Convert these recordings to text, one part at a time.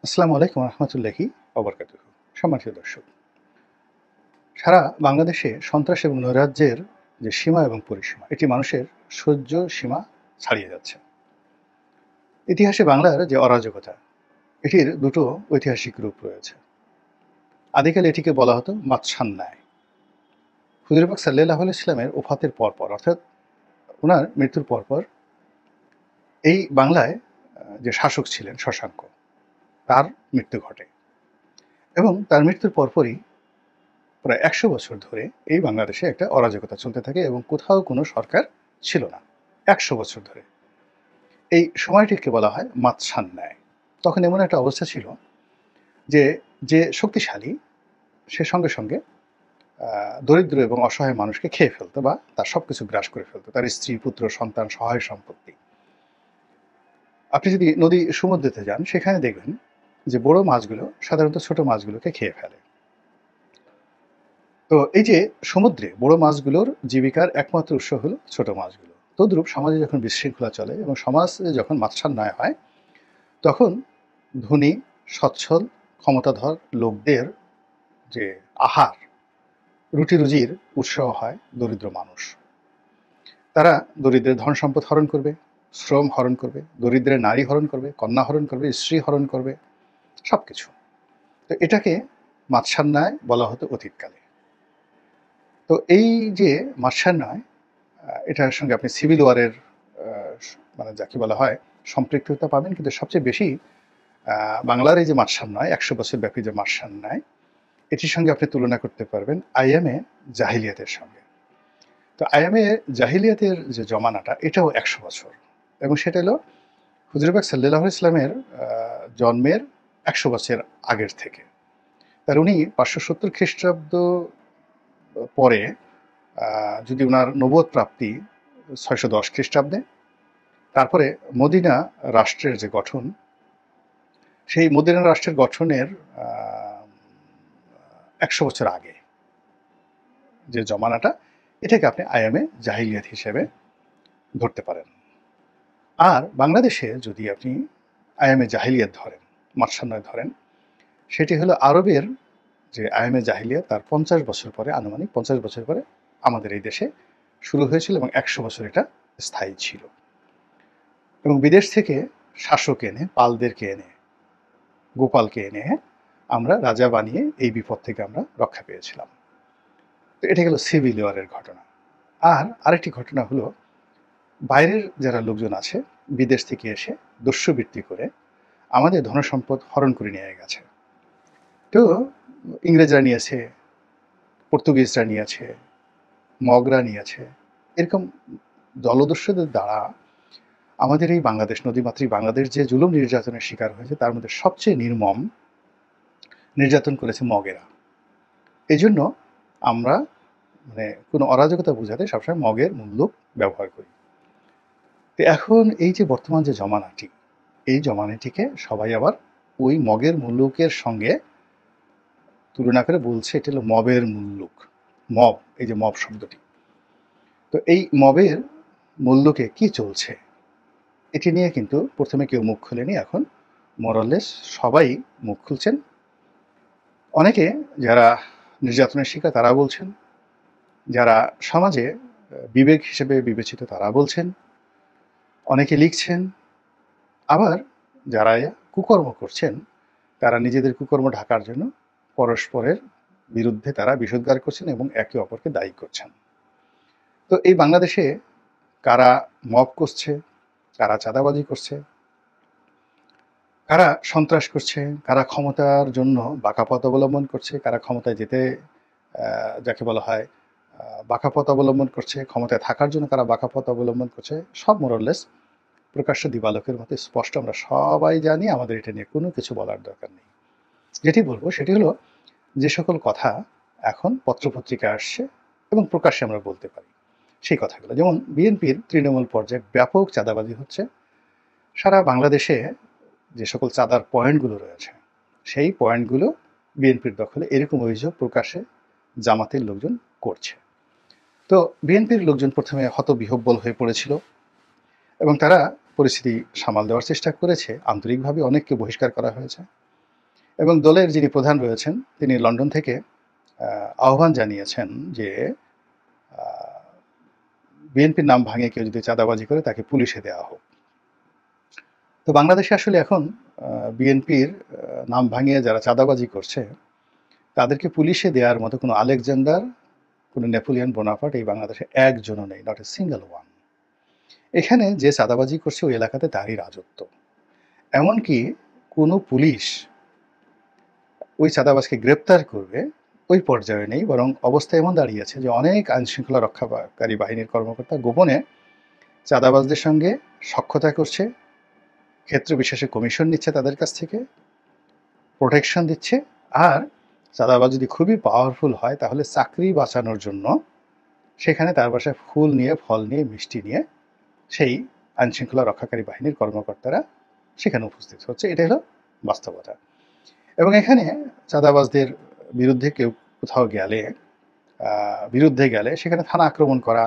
আসসালামু আলাইকুম রহমতুল্লাহি ওবরকাতুহ। সম্মানিত দর্শক, সারা বাংলাদেশে সন্ত্রাস এবং নৈরাজ্যের যে সীমা এবং পরিসীমা, এটি মানুষের সহ্য সীমা ছাড়িয়ে যাচ্ছে। ইতিহাসে বাংলার যে অরাজকতা, এটির দুটো ঐতিহাসিক রূপ রয়েছে। আদিকালে এটিকে বলা হতো মাৎসান্যায়। হুজুর পাক সাল্লাল্লাহু আলাইহি ওয়াসাল্লামের ওফাতের পরপর, অর্থাৎ ওনার মৃত্যুর পরপর, এই বাংলায় যে শাসক ছিলেন শশাঙ্ক, তার মৃত্যু ঘটে এবং তার মৃত্যুর পরপরই প্রায় ১০০ বছর ধরে এই বাংলাদেশে একটা অরাজকতা চলতে থাকে এবং কোথাও কোনো সরকার ছিল না ১০০ বছর ধরে। এই সময়টিকে বলা হয় মাৎসান্যায়। তখন এমন একটা অবস্থা ছিল যে, যে শক্তিশালী সে সঙ্গে সঙ্গে দরিদ্র এবং অসহায় মানুষকে খেয়ে ফেলতো বা তার সবকিছু গ্রাস করে ফেলতো, তার স্ত্রী, পুত্র, সন্তান, সহায় সম্পত্তি। আপনি যদি নদী সমুদ্রেতে যান, সেখানে দেখবেন যে বড় মাছগুলো সাধারণত ছোট মাছগুলোকে খেয়ে ফেলে। তো এই যে সমুদ্রে বড় মাছগুলোর জীবিকার একমাত্র উৎস হলো ছোট মাছগুলো। তদ্রূপ সমাজে যখন বিশৃঙ্খলা চলে এবং সমাজে যখন মাৎসান্যায় হয়, তখন ধনী, সচ্ছল, ক্ষমতাধর লোকদের যে আহার, রুটি-রুজির উৎস হয় দরিদ্র মানুষ। তারা দরিদ্রের ধন সম্পদ হরণ করবে, শ্রম হরণ করবে, দরিদ্রের নারী হরণ করবে, কন্যা হরণ করবে, স্ত্রী হরণ করবে, সবকিছু। তো এটাকে মাৎসান্যায় বলা হতো অতীতকালে। তো এই যে মাৎসান্যায়, এটার সঙ্গে আপনি সিভিল ওয়ারের মানে যাকে বলা হয় সম্পৃক্ততা পাবেন, কিন্তু সবচেয়ে বেশি বাংলার এই যে মাৎসান্যায় ১০০ বছর ব্যাপী যে মাৎসান্যায়, এটির সঙ্গে আপনি তুলনা করতে পারবেন আইএমএ জাহিলিয়াতের সঙ্গে। তো আইএমএ জাহিলিয়াতের যে জমানাটা, এটাও ১০০ বছর, এবং সেটা হলো হুজুর পাক সাল্লাল্লাহু আলাইহি ওয়াসাল্লামের জন্মের ১০০ বছর আগের থেকে। তার উনি ৫৭০ খ্রিস্টাব্দ পরে, যদি ওনার নবুয়ত প্রাপ্তি ৬১০ খ্রিস্টাব্দে, তারপরে মদিনা রাষ্ট্রের যে গঠন, সেই মদিনা রাষ্ট্রের গঠনের ১০০ বছর আগে যে জমানাটা, এটাকে আপনি আইএমএ জাহিলিয়াত হিসেবে ধরতে পারেন। আর বাংলাদেশে যদি আপনি আইএমএ জাহিলিয়াত ধরেন, মাৎসান্যায় ধরেন, সেটি হলো আরবের যে আইএমএ জাহিলিয়াত, তার ৫০ বছর পরে, আনুমানিক ৫০ বছর পরে আমাদের এই দেশে শুরু হয়েছিল এবং ১০০ বছর এটা স্থায়ী ছিল। এবং বিদেশ থেকে শাসক এনে, পালদেরকে এনে, গোপালকে এনে আমরা রাজা বানিয়ে এই বিপদ থেকে আমরা রক্ষা পেয়েছিলাম। তো এটা গেল সিভিল ওয়ারের ঘটনা। আর আরেকটি ঘটনা হলো, বাইরের যারা লোকজন আছে, বিদেশ থেকে এসে দস্যুবৃত্তি করে আমাদের ধনসম্পদ হরণ করে নিয়ে গেছে। তো ইংরেজরা নিয়েছে, পর্তুগিজরা নিয়েছে, মগরা নিয়েছে। এরকম জলদস্যুদের দ্বারা আমাদের এই বাংলাদেশ, নদীমাতৃক বাংলাদেশ যে জুলুম নির্যাতনের শিকার হয়েছে, তার মধ্যে সবচেয়ে নির্মম নির্যাতন করেছে মগেরা। এই জন্য আমরা মানে কোনো অরাজকতা বোঝাতে সবসময় মগের মুল্লুক ব্যবহার করি। তো এখন এই যে বর্তমান যে জমানাটি, এই জমানাটিকে সবাই আবার ওই মগের মুল্লুকের সঙ্গে তুলনা করে বলছে এটা হলো মবের মুল্লুক। মব, এই যে মব শব্দটি, তো এই মবের মুল্লুকে কি চলছে, এটি নিয়ে কিন্তু প্রথমে কেউ মুখ খুলেনি, এখন মোরাললেস সবাই মুখ খুলছেন। অনেকে যারা নির্যাতনের শিকার তারা বলছেন, যারা সমাজে বিবেক হিসেবে বিবেচিত তারা বলছেন, অনেকে লিখছেন, আবার যারা কুকর্ম করছেন তারা নিজেদের কুকর্ম ঢাকার জন্য পরস্পরের বিরুদ্ধে তারা বিষোদ্গার করছেন এবং একে অপরকে দায়ী করছেন। তো এই বাংলাদেশে কারা মব করছে, কারা চাঁদাবাজি করছে, কারা সন্ত্রাস করছে, কারা ক্ষমতার জন্য বাঁকা পথ অবলম্বন করছে, কারা ক্ষমতায় যেতে যাকে বলা হয় বাঁকা পথ অবলম্বন করছে, ক্ষমতায় থাকার জন্য কারা বাঁকা পথ অবলম্বন করছে, সব মোরাললেস প্রকাশ্য দিবালোকের মতো স্পষ্ট আমরা সবাই জানি। আমাদের এটা নিয়ে কোনো কিছু বলার দরকার নেই। যেটি বলবো সেটি হলো, যে সকল কথা এখন পত্রপত্রিকা আসছে এবং প্রকাশ্যে আমরা বলতে পারি সেই কথাগুলো, যেমন বিএনপির তৃণমূল পর্যায়ে ব্যাপক চাঁদাবাজি হচ্ছে। সারা বাংলাদেশে যে সকল চাঁদার পয়েন্টগুলো রয়েছে, সেই পয়েন্টগুলো বিএনপির দখলে, এরকম অভিযোগ প্রকাশ্যে জামাতের লোকজন করছে। তো বিএনপির লোকজন প্রথমে হতবিহ্বল হয়ে পড়েছিল এবং তারা পরিস্থিতি সামাল দেওয়ার চেষ্টা করেছে। আন্তরিকভাবে অনেককে বহিষ্কার করা হয়েছে, এবং দলের যিনি প্রধান রয়েছেন তিনি লন্ডন থেকে আহ্বান জানিয়েছেন যে বিএনপির নাম ভাঙিয়ে কেউ যদি চাঁদাবাজি করে তাকে পুলিশে দেওয়া হোক। তো বাংলাদেশে আসলে এখন বিএনপির নাম ভাঙিয়ে যারা চাঁদাবাজি করছে তাদেরকে পুলিশে দেওয়ার মতো কোনো আলেকজান্ডার, কোনো নেপোলিয়ন বোনাপার্ট এই বাংলাদেশে একজনও নেই, নট এ সিঙ্গেল ওয়ান। এখানে যে চাঁদাবাজি করছে ওই এলাকাতে তারই রাজত্ব। এমনকি কোনো পুলিশ ওই চাঁদাবাজকে গ্রেপ্তার করবে ওই পর্যায়ে নেই, বরং অবস্থা এমন দাঁড়িয়েছে যে অনেক আইনশৃঙ্খলা রক্ষাকারী বাহিনীর কর্মকর্তা গোপনে চাঁদাবাজদের সঙ্গে সখ্যতা করছে, ক্ষেত্র বিশেষে কমিশন নিচ্ছে তাদের কাছ থেকে, প্রোটেকশন দিচ্ছে। আর চাঁদাবাজ যদি খুবই পাওয়ারফুল হয় তাহলে চাকরি বাঁচানোর জন্য সেখানে তার বাসায় ফুল নিয়ে, ফল নিয়ে, মিষ্টি নিয়ে সেই আইনশৃঙ্খলা রক্ষাকারী বাহিনীর কর্মকর্তারা সেখানে উপস্থিত হচ্ছে। এটা হলো বাস্তবতা। এবং এখানে চাঁদাবাজদের বিরুদ্ধে কেউ কোথাও বিরুদ্ধে গেলে সেখানে থানা আক্রমণ করা,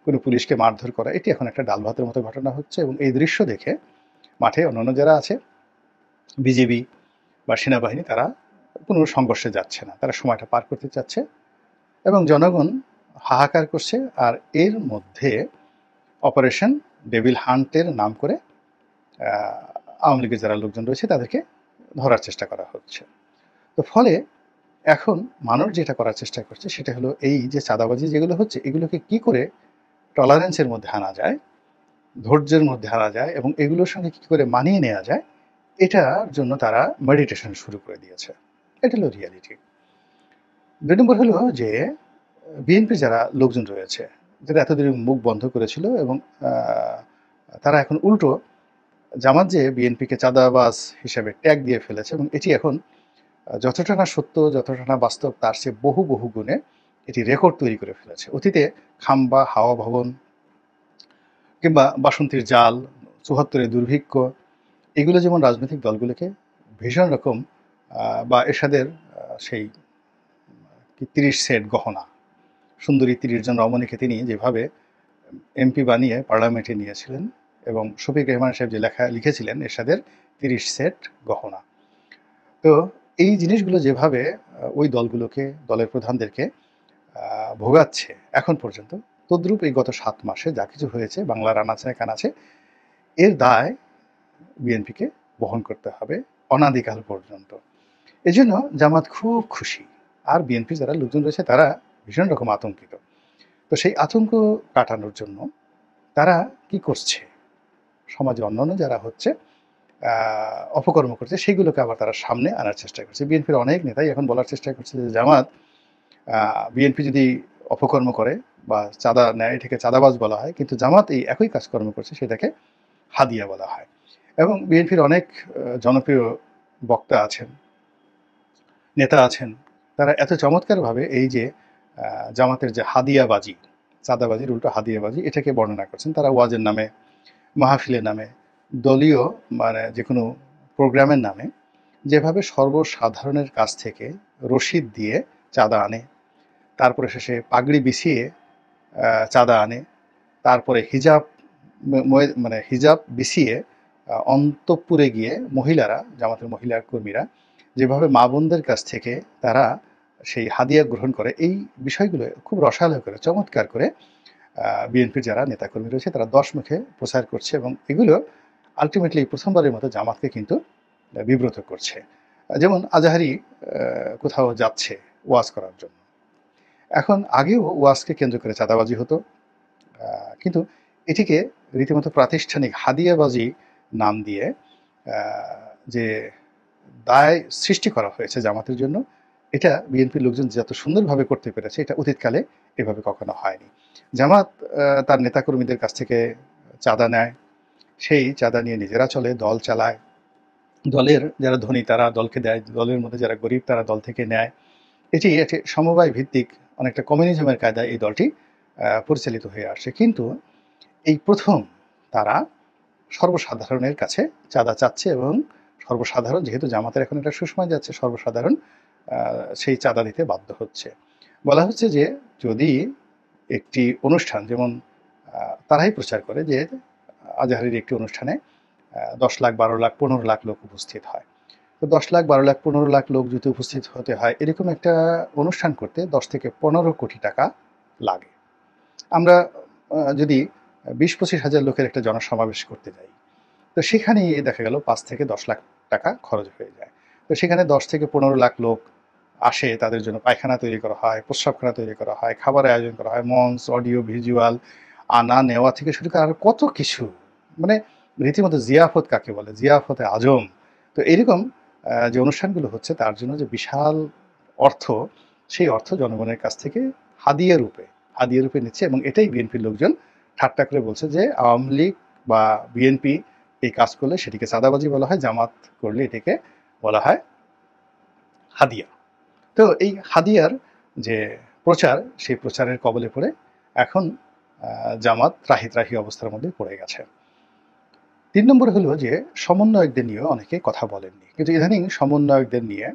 কোনো পুলিশকে মারধর করা, এটি এখন একটা ডাল ভাতের মতো ঘটনা হচ্ছে। এবং এই দৃশ্য দেখে মাঠে অন্যান্য যারা আছে, বিজেপি বা সেনাবাহিনী, তারা কোনো সংঘর্ষে যাচ্ছে না, তারা সময়টা পার করতে চাচ্ছে এবং জনগণ হাহাকার করছে। আর এর মধ্যে অপারেশন ডেভিল হান্টের নাম করে আওয়ামী লীগের যারা লোকজন রয়েছে তাদেরকে ধরার চেষ্টা করা হচ্ছে। তো ফলে এখন মানুষ যেটা করার চেষ্টা করছে সেটা হলো এই যে চাঁদাবাজি যেগুলো হচ্ছে এগুলোকে কি করে টলারেন্সের মধ্যে আনা যায়, ধৈর্যের মধ্যে আনা যায় এবং এগুলোর সঙ্গে কি করে মানিয়ে নেওয়া যায়, এটার জন্য তারা মেডিটেশন শুরু করে দিয়েছে। এটা হলো রিয়ালিটি। ২ নম্বর হলো যে বিএনপি যারা লোকজন রয়েছে যারা এতদিন মুখ বন্ধ করেছিল এবং তারা এখন উল্টো জামাত যে বিএনপিকে চাঁদাবাজ হিসেবে ট্যাগ দিয়ে ফেলেছে এবং এটি এখন যতটা না সত্য, যতটা না বাস্তব, তার চেয়ে বহু বহু গুণে এটি রেকর্ড তৈরি করে ফেলেছে। অতীতে খাম্বা, হাওয়া ভবন কিংবা বাসন্তীর জাল, ৭৪-এর দুর্ভিক্ষ, এগুলো যেমন রাজনৈতিক দলগুলোকে ভীষণ রকম বা এরশাদের সেই ৩০ সেট গহনা, সুন্দরী ৩০ জন রমণীকে তিনি যেভাবে এমপি বানিয়ে পার্লামেন্টে নিয়েছিলেন এবং শফিক রেহমান সাহেব যে লিখেছিলেন এরশাদের ৩০ সেট গহনা। তো এই জিনিসগুলো যেভাবে ওই দলগুলোকে, দলের প্রধানদেরকে ভোগাচ্ছে এখন পর্যন্ত, তদ্রূপ এই গত ৭ মাসে যা কিছু হয়েছে বাংলার আনাচে কানাচে, এর দায় বিএনপিকে বহন করতে হবে অনাদিকাল পর্যন্ত। এজন্য জামাত খুব খুশি, আর বিএনপি যারা লোকজন রয়েছে তারা ভীষণ রকম আতঙ্কিত। তো সেই আতঙ্ক কাটানোর জন্য তারা কি করছে, সমাজে অন্যান্য যারা হচ্ছে অপকর্ম করছে সেগুলোকে আবার তারা সামনে আনার চেষ্টা করছে। বিএনপির অনেক নেতাই এখন বলার চেষ্টা করছে যে জামাত, বিএনপি যদি অপকর্ম করে বা চাঁদা নেয় এটাকে চাঁদাবাজ বলা হয়, কিন্তু জামাত এই একই কাজকর্ম করছে সেটাকে হাদিয়া বলা হয়। এবং বিএনপির অনেক জনপ্রিয় বক্তা আছেন, নেতা আছেন, তারা এত চমৎকারভাবে এই যে জামাতের যে হাদিয়াবাজি, চাঁদাবাজির উল্টো হাদিয়াবাজি, এটাকে বর্ণনা করছেন। তারা ওয়াজের নামে, মাহফিলের নামে, দলীয় মানে যে কোনো প্রোগ্রামের নামে যেভাবে সর্বসাধারণের কাছ থেকে রসিদ দিয়ে চাঁদা আনে, তারপরে শেষে পাগড়ি বিছিয়ে চাঁদা আনে, তারপরে হিজাব মানে হিজাব বিছিয়ে অন্তঃপুরে গিয়ে মহিলারা, জামাতের মহিলা কর্মীরা যেভাবে মা বোনদের কাছ থেকে তারা সেই হাদিয়া গ্রহণ করে, এই বিষয়গুলো খুব রসালো করে, চমৎকার করে বিএনপির যারা নেতাকর্মী রয়েছে তারা ১০ মুখে প্রচার করছে এবং এগুলো আলটিমেটলি প্রথমবারের মতো জামাতকে কিন্তু বিব্রত করছে। যেমন আজাহারি কোথাও যাচ্ছে ওয়াজ করার জন্য, এখন আগেও ওয়াজকে কেন্দ্র করে চাঁদাবাজি হতো, কিন্তু এটিকে রীতিমতো প্রাতিষ্ঠানিক হাদিয়াবাজি নাম দিয়ে যে দায় সৃষ্টি করা হয়েছে জামাতের জন্য, এটা বিএনপির লোকজন যত সুন্দরভাবে করতে পেরেছে এটা অতীতকালে এভাবে কখনো হয়নি। জামাত তার নেতাকর্মীদের কাছ থেকে চাঁদা নেয়, সেই চাঁদা নিয়ে নিজেরা চলে, দল চালায়, দলের যারা ধনী তারা দলকে দেয়, দলের মধ্যে যারা গরিব তারা দল থেকে নেয়। এটি একটি সমবায় ভিত্তিক অনেকটা কমিউনিজমের কায়দায় এই দলটি পরিচালিত হয়ে আসছে। কিন্তু এই প্রথম তারা সর্বসাধারণের কাছে চাঁদা চাচ্ছে এবং সর্বসাধারণ, যেহেতু জামাতের এখন একটা সুসময় যাচ্ছে, সর্বসাধারণ সেই চাঁদা দিতে বাধ্য হচ্ছে। বলা হচ্ছে যে যদি একটি অনুষ্ঠান, যেমন তারাই প্রচার করে যে আজাহারির একটি অনুষ্ঠানে ১০ লাখ, ১২ লাখ, ১৫ লাখ লোক উপস্থিত হয়, তো 10 লাখ, 12 লাখ, 15 লাখ লোক যদি উপস্থিত হতে হয়, এরকম একটা অনুষ্ঠান করতে 10 থেকে 15 কোটি টাকা লাগে। আমরা যদি 20-25 হাজার লোকের একটা জনসমাবেশ করতে যাই, তো সেখানেই দেখা গেল 5 থেকে 10 লাখ টাকা খরচ হয়ে যায়। তো সেখানে 10 থেকে 15 লাখ লোক আসে, তাদের জন্য পায়খানা তৈরি করা হয়, প্রস্রাবখানা তৈরি করা হয়, খাবারের আয়োজন করা হয়, মঞ্চ, অডিও, ভিজুয়াল, আনা নেওয়া থেকে শুরু করে আরো কত কিছু, মানে রীতিমতো জিয়াফত কাকে বলে, জিয়াফতে আজম। তো এরকম যে অনুষ্ঠানগুলো হচ্ছে তার জন্য যে বিশাল অর্থ, সেই অর্থ জনগণের কাছ থেকে হাদিয়া রূপে নিচ্ছে, এবং এটাই বিএনপির লোকজন ঠাট্টা করে বলছে যে আওয়ামী লীগ বা বিএনপি এই কাজ করলে সেটিকে চাঁদাবাজি বলা হয়, জামাত করলে এটিকে বলা হয় হাদিয়া। তো এই হাদিয়ার যে প্রচার, সেই প্রচারের কবলে পড়ে এখন জামাত ত্রাহি অবস্থার মধ্যে পড়ে গেছে। 3 নম্বর হলো যে সমন্বয়কদের নিয়েও অনেকে কথা বলেননি, কিন্তু ইদানিং সমন্বয়কদের নিয়ে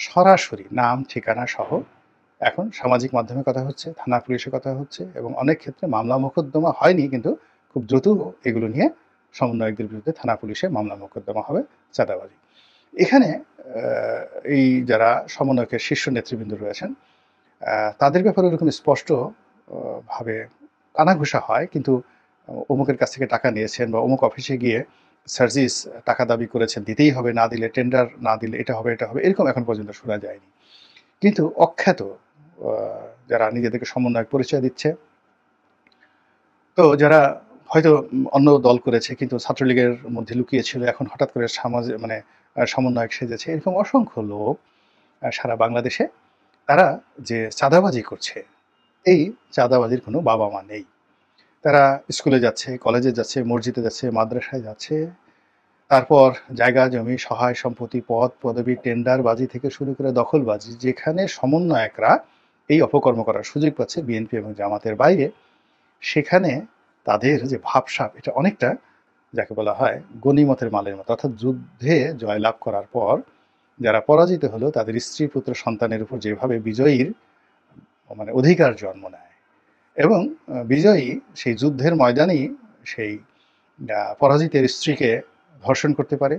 সরাসরি নাম ঠিকানা সহ এখন সামাজিক মাধ্যমে কথা হচ্ছে, থানা পুলিশে কথা হচ্ছে, এবং অনেক ক্ষেত্রে মামলা মোকদ্দমা হয়নি, কিন্তু খুব দ্রুত এগুলো নিয়ে সমন্বয়কদের বিরুদ্ধে থানা পুলিশে মামলা মোকদ্দমা হবে চাঁদাবাজি। এখানে এই যারা সমন্বয়কের শীর্ষ নেতৃবৃন্দ রয়েছেন, তাদের ব্যাপারে ওরকম স্পষ্ট ভাবে কানাঘুষা হয়, কিন্তু অমুকের কাছ থেকে টাকা নিয়েছেন বা অমুক অফিসে গিয়ে সার্জিস টাকা দাবি করেছেন, দিতেই হবে, না দিলে টেন্ডার না দিলে এটা হবে, এরকম এখন পর্যন্ত শোনা যায়নি। কিন্তু অখ্যাত যারা নিজেদেরকে সমন্বয়ক পরিচয় দিচ্ছে, তো যারা হয়তো অন্য দল করেছে কিন্তু ছাত্রলীগের মধ্যে লুকিয়ে ছিল, এখন হঠাৎ করে মানে সমন্বয়ক সেজেছে, এরকম অসংখ্য লোক সারা বাংলাদেশে, তারা যে চাঁদাবাজি করছে, এই চাঁদাবাজির কোনো বাবা মা নেই। তারা স্কুলে যাচ্ছে, কলেজে যাচ্ছে, মসজিদে যাচ্ছে, মাদ্রাসায় যাচ্ছে, তারপর জায়গা জমি, সহায় সম্পত্তি, পদ পদবি, টেন্ডারবাজি থেকে শুরু করে দখলবাজি, যেখানে সমন্বয়করা এই অপকর্ম করার সুযোগ পাচ্ছে বিএনপি এবং জামাতের বাইরে, সেখানে তাদের যে ভাবসাব, এটা অনেকটা যাকে বলা হয় গনিমতের মালের মতো, অর্থাৎ যুদ্ধে জয়লাভ করার পর যারা পরাজিত হলো তাদের স্ত্রী পুত্র সন্তানের উপর যেভাবে বিজয়ীর মানে অধিকার জন্ম নেয়, এবং বিজয়ী সেই যুদ্ধের ময়দানেই সেই পরাজিতের স্ত্রীকে ধর্ষণ করতে পারে,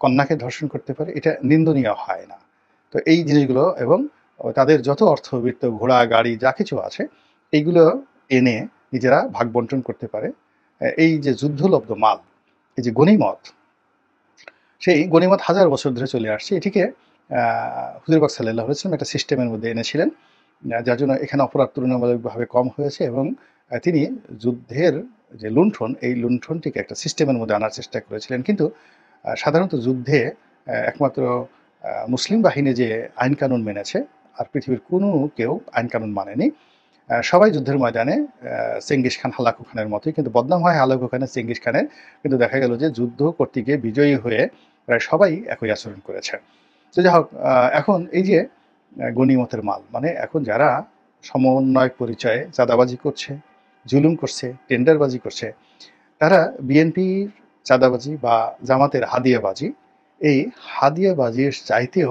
কন্যাকে ধর্ষণ করতে পারে, এটা নিন্দনীয় হয় না। তো এই জিনিসগুলো, এবং তাদের যত অর্থবিত্ত, ঘোড়া গাড়ি যা কিছু আছে, এইগুলো এনে নিজেরা ভাগ বন্টন করতে পারে। এই যে যুদ্ধলব্ধ মাল, এই যে গনিমত, সেই গনিমত হাজার বছর ধরে চলে আসছে। এটিকে হুজুর পাক সাল্লাল্লাহু আলাইহি ওয়াসাল্লাম একটা সিস্টেমের মধ্যে এনেছিলেন, যার জন্য এখানে অপরাধ তুলনামূলকভাবে কম হয়েছে, এবং তিনি যুদ্ধের যে লুণ্ঠন, এই লুণ্ঠনটিকে একটা সিস্টেমের মধ্যে আনার চেষ্টা করেছিলেন। কিন্তু সাধারণত যুদ্ধে একমাত্র মুসলিম বাহিনী যে আইন কানুন মেনেছে, আর পৃথিবীর কোনো কেউ আইন কানুন মানেনি। সবাই যুদ্ধের ময়দানে চেঙ্গিস খান, হালাকু খানের মতোই, কিন্তু বদনাম হয় হালাকু খানের, চেঙ্গিস খানের, কিন্তু দেখা গেল যে যুদ্ধ করতে গিয়ে বিজয়ী হয়ে প্রায় সবাই একই আচরণ করেছে। তো যাই হোক, এখন এই যে গনিমতের মাল, মানে এখন যারা সমন্বয়ক পরিচয়ে চাঁদাবাজি করছে, জুলুম করছে, টেন্ডারবাজি করছে, তারা বিএনপির চাঁদাবাজি বা জামাতের হাদিয়াবাজি, এই হাদিয়াবাজির চাইতেও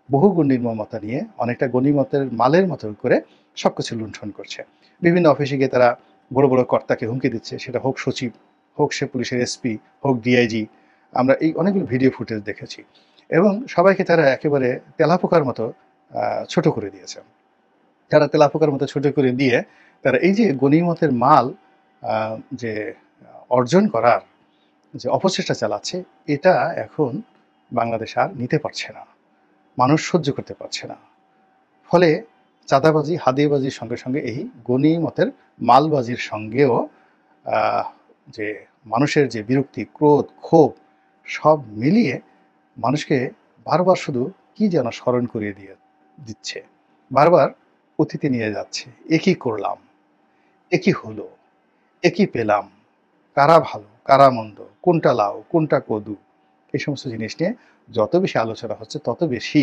বহুগুণ নির্মমতা নিয়ে অনেকটা গনিমতের মালের মতো করে সবকিছু লুণ্ঠন করছে। বিভিন্ন অফিসে গিয়ে তারা বড় বড় কর্তাকে হুমকি দিচ্ছে, সেটা হোক সচিব, হোক সে পুলিশের এসপি, হোক ডিআইজি। আমরা এই অনেকগুলো ভিডিও ফুটেজ দেখেছি, এবং সবাইকে তারা একেবারে তেলাপোকার মতো ছোট করে দিয়েছে। তারা তেলাপোকার মতো ছোট করে দিয়ে তারা এই যে গনিমতের মাল যে অর্জন করার যে অপচেষ্টা চালাচ্ছে, এটা এখন বাংলাদেশ আর নিতে পারছে না, মানুষ সহ্য করতে পারছে না। ফলে চাঁদাবাজি, হাদিয়াবাজির সঙ্গে সঙ্গে এই গনিমতের মালবাজির সঙ্গেও যে মানুষের যে বিরক্তি, ক্রোধ, ক্ষোভ, সব মিলিয়ে মানুষকে বারবার শুধু কি যেন স্মরণ করিয়ে দিচ্ছে, বারবার অতীতে নিয়ে যাচ্ছে। একই করলাম, একই হলো, একই পেলাম, কারা ভালো, কারা মন্দ, কোনটা লাউ, কোনটা কদু, এই সমস্ত জিনিস নিয়ে যত বেশি আলোচনা হচ্ছে, তত বেশি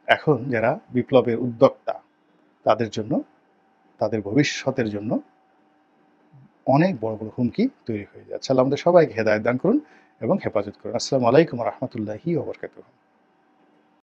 এখন যারা বিপ্লবের উদ্যোক্তা, তাদের জন্য, তাদের ভবিষ্যতের জন্য অনেক বড় বড় হুমকি তৈরি হয়ে যাচ্ছে। আল্লাহ আমাদের সবাইকে হেদায়েত দান করুন এবং হেফাজত করুন। আসসালামু আলাইকুম ওয়া রাহমাতুল্লাহি ওয়া বারাকাতুহু।